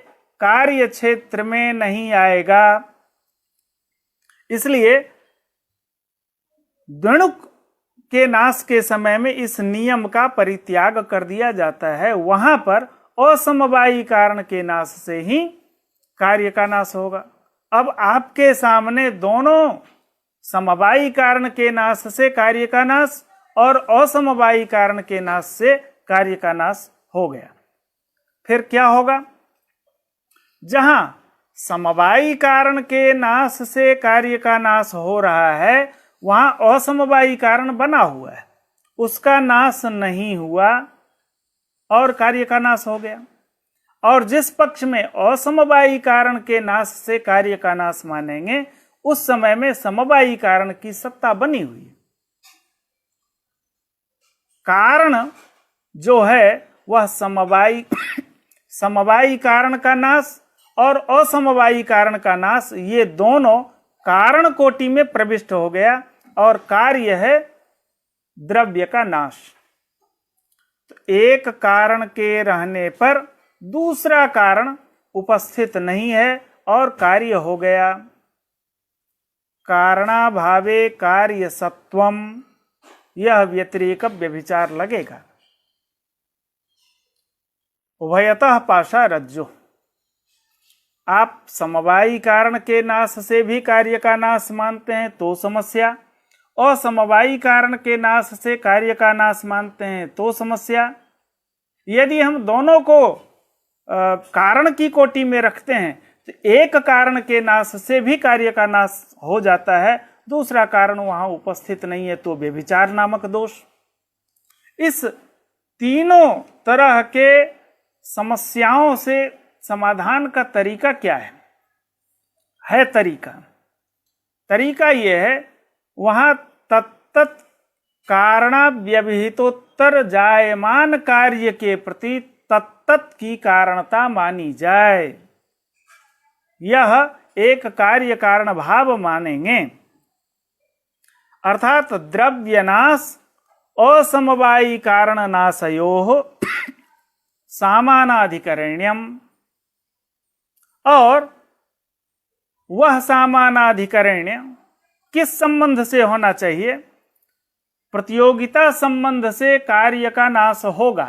कार्य क्षेत्र में नहीं आएगा। इसलिए द्वेणुक के नाश के समय में इस नियम का परित्याग कर दिया जाता है। वहां पर असमवायी कारण के नाश से ही कार्य का नाश होगा। अब आपके सामने दोनों समवायी कारण के नाश से कार्य का नाश और असमवायी कारण के नाश से कार्य का नाश हो गया। फिर क्या होगा? जहां समवायी कारण के नाश से कार्य का नाश हो रहा है वहां असमवायी कारण बना हुआ है, उसका नाश नहीं हुआ और कार्य का नाश हो गया। और जिस पक्ष में असमवायी कारण के नाश से कार्य का नाश मानेंगे उस समय में समवायी कारण की सत्ता बनी हुई है। कारण जो है वह समवायी कारण का नाश और असमवायी कारण का नाश, ये दोनों कारण कोटि में प्रविष्ट हो गया और कार्य है द्रव्य का नाश। तो एक कारण के रहने पर दूसरा कारण उपस्थित नहीं है और कार्य हो गया। कारणाभावे कार्य सत्वम, यह व्यतिरेक व्यभिचार लगेगा। उभयतः पाशा रज्जु, आप समवायी कारण के नाश से भी कार्य का नाश मानते हैं तो समस्या, असमवायी कारण के नाश से कार्य का नाश मानते हैं तो समस्या। यदि हम दोनों को कारण की कोटि में रखते हैं तो एक कारण के नाश से भी कार्य का नाश हो जाता है, दूसरा कारण वहां उपस्थित नहीं है तो व्यभिचार नामक दोष। इस तीनों तरह के समस्याओं से समाधान का तरीका क्या है तरीका यह है, वहां तत्त कारणाव्यवहितोत्तर जायमान कार्य के प्रति तत्त की कारणता मानी जाए। यह एक कार्य कारण भाव मानेंगे, अर्थात द्रव्यनाश असमवायी कारण नाशयोः सामानाधिकरण्यम, और वह सामानाधिकरण्य किस संबंध से होना चाहिए? प्रतियोगिता संबंध से कार्य का नाश होगा,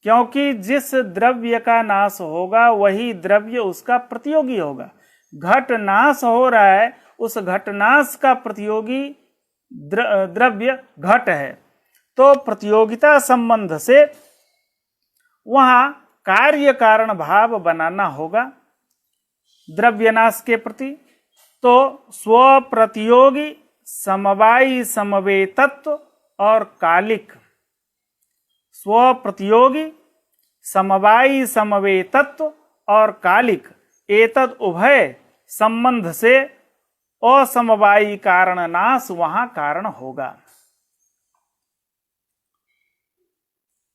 क्योंकि जिस द्रव्य का नाश होगा वही द्रव्य उसका प्रतियोगी होगा। घट नाश हो रहा है, उस घटनाश का प्रतियोगी द्रव्य घट है, तो प्रतियोगिता संबंध से वहां कार्य कारण भाव बनाना होगा द्रव्यनाश के प्रति। तो स्वप्रतियोगी समवायी समवेतत्व और कालिक, स्वप्रतियोगी समवायी समवेतत्व और कालिक, एतद उभय संबंध से असमवायी कारण नाश वहां कारण होगा।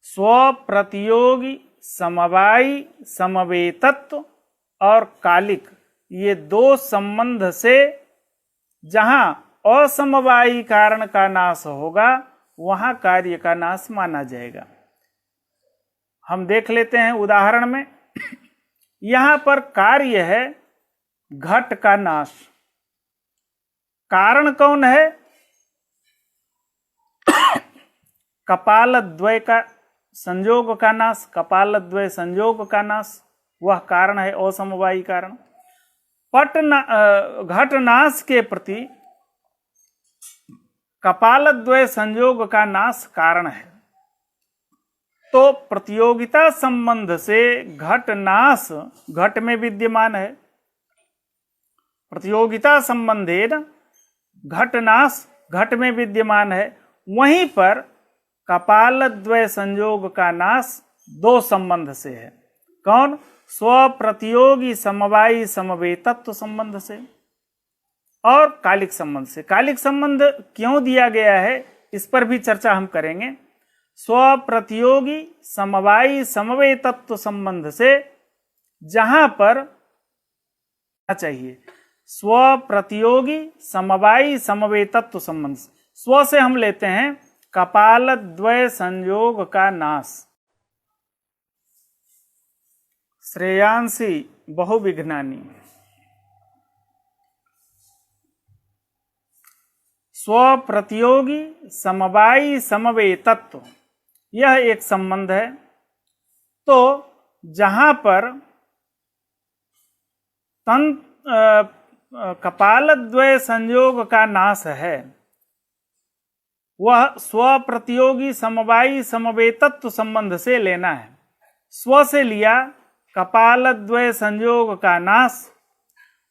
स्वप्रतियोगी समवायी समवेतत्व और कालिक, ये दो संबंध से जहां असमवायी कारण का नाश होगा वहां कार्य का नाश माना जाएगा। हम देख लेते हैं उदाहरण में। यहां पर कार्य है घट का नाश, कारण कौन है? कपालद्वय का संयोग का नाश, कपालद्वय संयोग का नाश, वह कारण है असमवायी कारण। घट नाश के प्रति कपालद्वय संयोग का नाश कारण है। तो प्रतियोगिता संबंध से घट नाश घट में विद्यमान है, प्रतियोगिता संबंधेन घट नाश घट में विद्यमान है। वहीं पर कपालद्वय संयोग का नाश दो संबंध से है। कौन? स्वप्रतियोगी समवायी समवेतत्व संबंध से और कालिक संबंध से। कालिक संबंध क्यों दिया गया है इस पर भी चर्चा हम करेंगे। स्वप्रतियोगी समवायी समवेतत्व संबंध से जहां पर चाहिए स्वप्रतियोगी समवायी समवेतत्व संबंध से, स्व से हम लेते हैं कपालद्वय संयोग का नाश। श्रेयांसी बहुविघ्नानी। स्वप्रतियोगी समवायी समवेतत्व, यह एक संबंध है। तो जहां पर कपालद्वय संयोग का नाश है वह स्वप्रतियोगी समवायी समवेतत्व संबंध से लेना है। स्व से लिया कपालद्वय संयोग का नाश,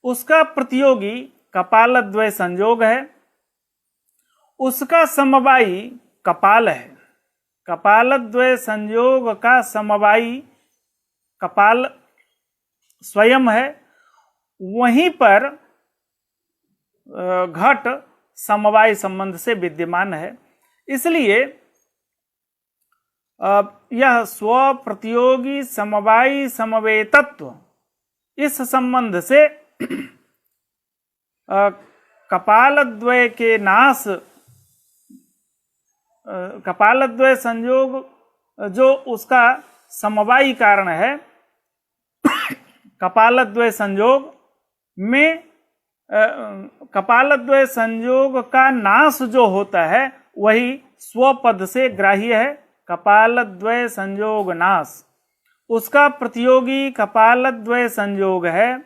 उसका प्रतियोगी कपालद्वय संयोग है, उसका समवायी कपाल है। कपालद्वय संयोग का समवायी कपाल स्वयं है। वहीं पर घट समवायी संबंध से विद्यमान है। इसलिए यह स्वप्रतियोगी समवायी समवेतत्व इस संबंध से कपालद्वय के नाश, कपालद्वय संयोग जो उसका समवायी कारण है, कपालद्वय संयोग में कपालद्वय संयोग का नाश जो होता है वही स्वपद से ग्राह्य है। कपालद्वय संयोग नाश, उसका प्रतियोगी कपालद्वय संयोग है,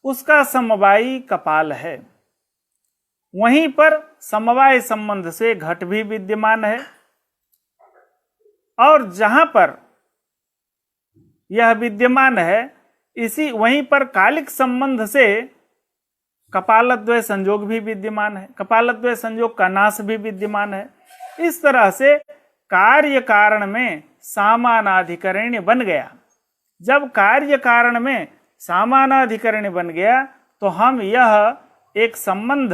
उसका समवायी कपाल है। वहीं पर समवाय संबंध से घट भी विद्यमान है, और जहां पर यह विद्यमान है इसी वहीं पर कालिक संबंध से कपालद्वय संयोग भी विद्यमान है, कपालद्वय संयोग का नाश भी विद्यमान है। इस तरह से कार्य कारण में सामानाधिकरण्य बन गया। जब कार्य कारण में सामानाधिकरण्य बन गया तो हम यह एक संबंध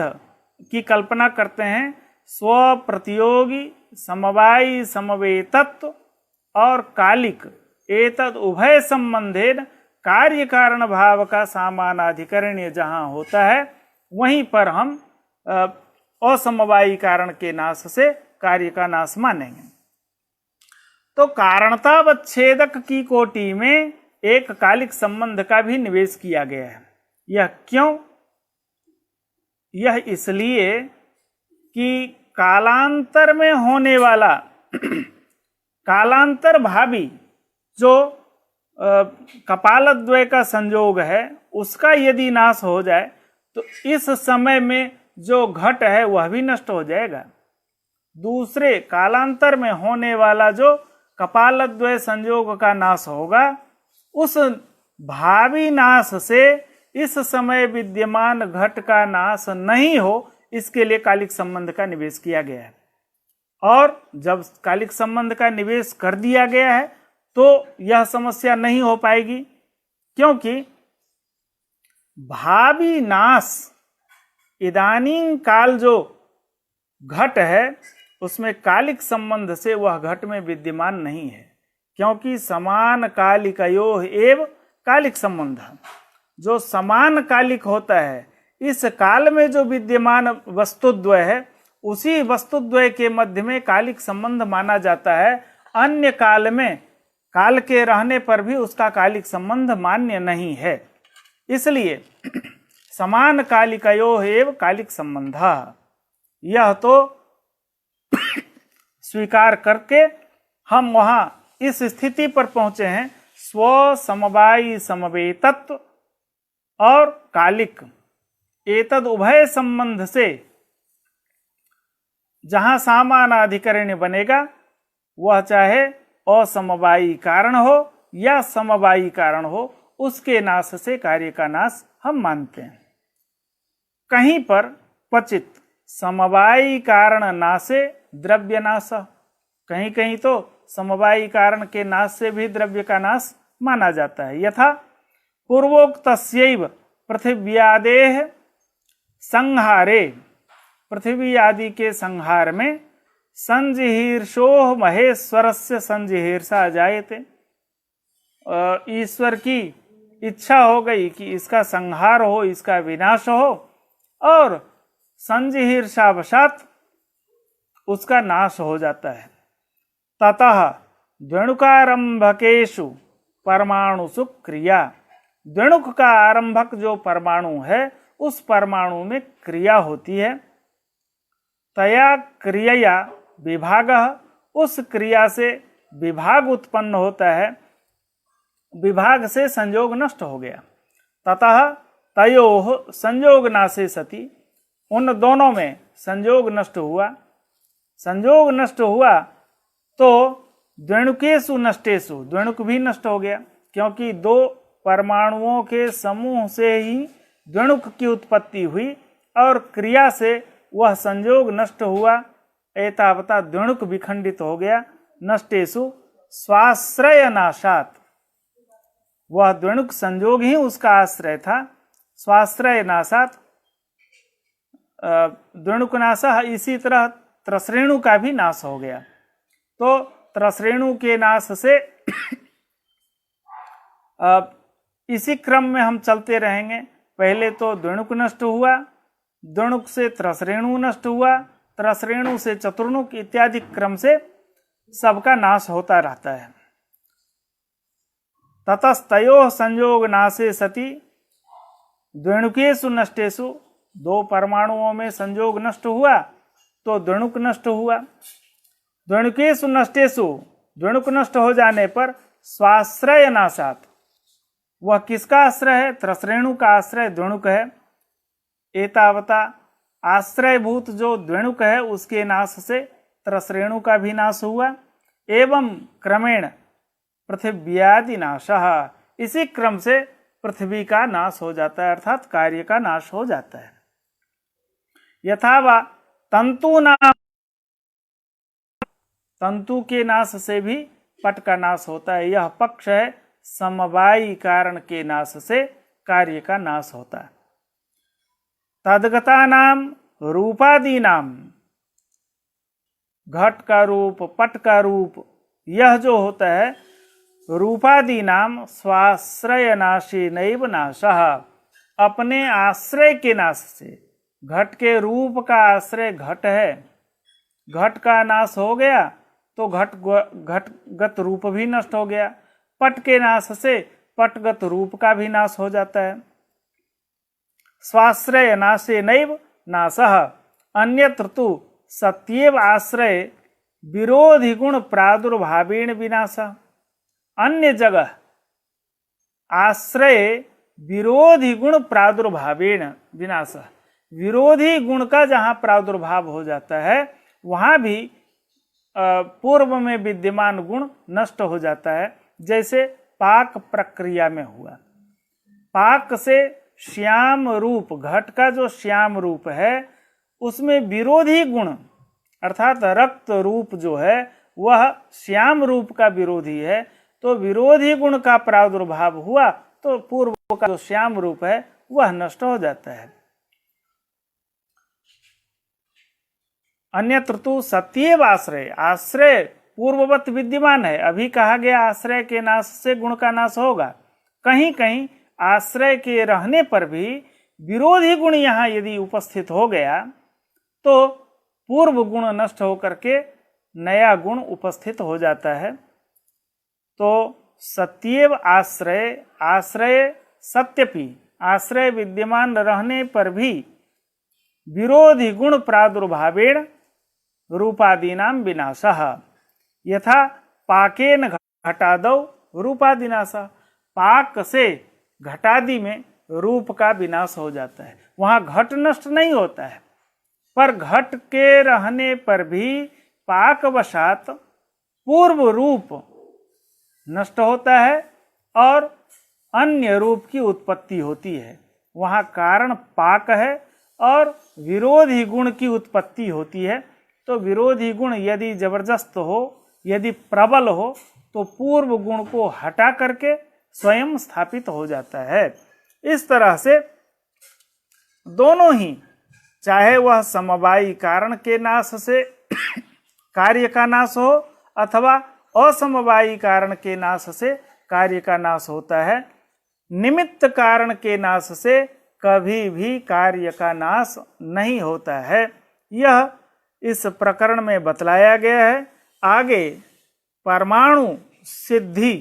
की कल्पना करते हैं, स्व प्रतियोगी समवायी समवेतत्व और कालिक एतद उभय संबंधेन कार्य कारण भाव का सामानाधिकरण्य जहां होता है वहीं पर हम असमवायी कारण के नाश से कार्य का नाश मानेंगे। तो कारणतावच्छेदक की कोटि में एक कालिक संबंध का भी निवेश किया गया है। यह क्यों? यह इसलिए कि कालांतर में होने वाला कालांतर भावी जो कपालद्वय का संयोग है उसका यदि नाश हो जाए तो इस समय में जो घट है वह भी नष्ट हो जाएगा। दूसरे कालांतर में होने वाला जो कपालद्वय संयोग का नाश होगा, उस भावी नाश से इस समय विद्यमान घट का नाश नहीं हो, इसके लिए कालिक संबंध का निवेश किया गया है। और जब कालिक संबंध का निवेश कर दिया गया है तो यह समस्या नहीं हो पाएगी, क्योंकि भावी नाश इदानीं काल जो घट है उसमें कालिक संबंध से वह घट में विद्यमान नहीं है, क्योंकि समान कालिकयोः एव कालिक संबंध। जो समान कालिक होता है, इस काल में जो विद्यमान वस्तुद्वय है उसी वस्तुद्वय के मध्य में कालिक संबंध माना जाता है। अन्य काल में काल के रहने पर भी उसका कालिक संबंध मान्य नहीं है। इसलिए समान कालिकयोः एव कालिक संबंध, यह तो स्वीकार करके हम वहां इस स्थिति पर पहुंचे हैं, स्व समवायी समवेतत्व और कालिक एतद उभय संबंध से जहां सामानाधिकरण्य बनेगा वह चाहे असमवायी कारण हो या समवायी कारण हो, उसके नाश से कार्य का नाश हम मानते हैं। कहीं पर क्वचित समवायी कारण नाशे द्रव्य नाश, कहीं कहीं तो समवायी कारण के नाश से भी द्रव्य का नाश माना जाता है। यथा पूर्वोक्तस्यैव पृथिव्यादेः संहारे, पृथ्वी आदि के संहार में संजिहीर्षोः महेश्वरस्य संजिहीर्षा जायते, ईश्वर की इच्छा हो गई कि इसका संहार हो, इसका विनाश हो, और संजिहीर्षावशात उसका नाश हो जाता है। ततः द्व्यणुकारंभकेषु परमाणुषु क्रिया, द्व्यणुक का आरंभक जो परमाणु है उस परमाणु में क्रिया होती है। तया क्रियया विभाग, उस क्रिया से विभाग उत्पन्न होता है, विभाग से संयोग नष्ट हो गया। ततः तयोः संयोग नाशे सति, उन दोनों में संयोग नष्ट हुआ। संयोग नष्ट हुआ तो द्व्यणुकेषु नष्टेषु, द्व्यणुक भी नष्ट हो गया, क्योंकि दो परमाणुओं के समूह से ही द्व्यणुक की उत्पत्ति हुई और क्रिया से वह संयोग नष्ट हुआ। एतावता द्व्यणुक विखंडित हो गया। नष्टेषु स्वाश्रय नाशात, वह द्व्यणुक संयोग ही उसका आश्रय था। स्वाश्रय नाशात द्व्यणुक नाशः, इसी तरह त्रसरेणु का भी नाश हो गया। तो त्रसरेणु के नाश से इसी क्रम में हम चलते रहेंगे। पहले तो द्व्यणुक नष्ट हुआ, द्व्यणुक से त्रसरेणु नष्ट हुआ, त्रसरेणु से चतुर्णुक, इत्यादि क्रम से सबका नाश होता रहता है। ततस्तयोः संयोग नाशे सति द्व्यणुकेषु नष्टेषु, दो परमाणुओं में संयोग नष्ट हुआ तो द्व्यणुक नष्ट हुआ। द्व्यणुकेषु नष्टेषु, द्व्यणुक नष्ट हो जाने पर स्वाश्रय नाशात। वह किसका आश्रय है? त्रसरेणु का आश्रय द्वेणुक है। एतावता आश्रयभूत जो द्वेणुक है उसके नाश से त्रसरेणु का भी नाश हुआ। एवं क्रमेण पृथिव्यादि नाशः, इसी क्रम से पृथ्वी का नाश हो जाता है, अर्थात कार्य का नाश हो जाता है। यथावा तंतु नाम, तंतु के नाश से भी पट का नाश होता है। यह पक्ष है समवायी कारण के नाश से कार्य का नाश होता है। तद्गता नाम रूपादि नाम, घट का रूप, पट का रूप, यह जो होता है रूपादि नाम स्वाश्रय नाशी नैव नाशः, अपने आश्रय के नाश से। घट के रूप का आश्रय घट है, घट का नाश हो गया तो घटगत रूप भी नष्ट हो गया। पट के नाश से पटगत रूप का भी नाश हो जाता है। स्वाश्रय नाशे नैव नाशः अन्यत्र तु सत्येव आश्रय विरोधी गुण प्रादुर्भावेण विनाशः। अन्य जगह आश्रय विरोधी गुण प्रादुर्भावेण विनाशः, विरोधी गुण का जहाँ प्रादुर्भाव हो जाता है वहाँ भी पूर्व में विद्यमान गुण नष्ट हो जाता है। जैसे पाक प्रक्रिया में हुआ, पाक से श्याम रूप, घट का जो श्याम रूप है उसमें विरोधी गुण अर्थात रक्त रूप जो है वह श्याम रूप का विरोधी है, तो विरोधी गुण का प्रादुर्भाव हुआ तो पूर्व का जो श्याम रूप है वह नष्ट हो जाता है। अन्यत्र तो सत्येव आश्रय, आश्रय पूर्ववत विद्यमान है। अभी कहा गया आश्रय के नाश से गुण का नाश होगा। कहीं कहीं आश्रय के रहने पर भी विरोधी गुण यहाँ यदि उपस्थित हो गया तो पूर्व गुण नष्ट होकर के नया गुण उपस्थित हो जाता है। तो सत्येव आश्रय, आश्रय सत्यपि, आश्रय विद्यमान रहने पर भी विरोधी गुण प्रादुर्भावेण रूपादीनाम विनाशः। यथा पाकेन घटादौ रूपादिनाशः, पाक से घटादि में रूप का विनाश हो जाता है। वहाँ घट नष्ट नहीं होता है, पर घट के रहने पर भी पाकवशात पूर्व रूप नष्ट होता है और अन्य रूप की उत्पत्ति होती है। वहाँ कारण पाक है और विरोधी गुण की उत्पत्ति होती है। तो विरोधी गुण यदि जबरदस्त हो, यदि प्रबल हो, तो पूर्व गुण को हटा करके स्वयं स्थापित हो जाता है। इस तरह से दोनों ही, चाहे वह समवायी कारण के नाश से कार्य का नाश हो अथवा असमवायी कारण के नाश से कार्य का नाश होता है, निमित्त कारण के नाश से कभी भी कार्य का नाश नहीं होता है। यह इस प्रकरण में बतलाया गया है। आगे परमाणु सिद्धि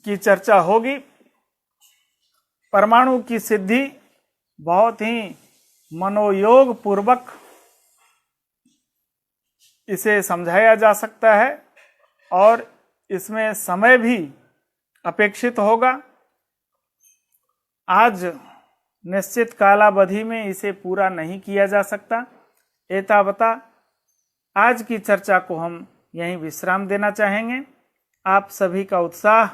की चर्चा होगी। परमाणु की सिद्धि बहुत ही मनोयोग पूर्वक इसे समझाया जा सकता है और इसमें समय भी अपेक्षित होगा। आज निश्चित कालावधि में इसे पूरा नहीं किया जा सकता। एतावता आज की चर्चा को हम यहीं विश्राम देना चाहेंगे। आप सभी का उत्साह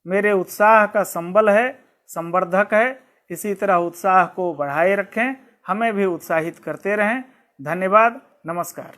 मेरे उत्साह का संबल है, संवर्धक है। इसी तरह उत्साह को बढ़ाए रखें, हमें भी उत्साहित करते रहें। धन्यवाद, नमस्कार।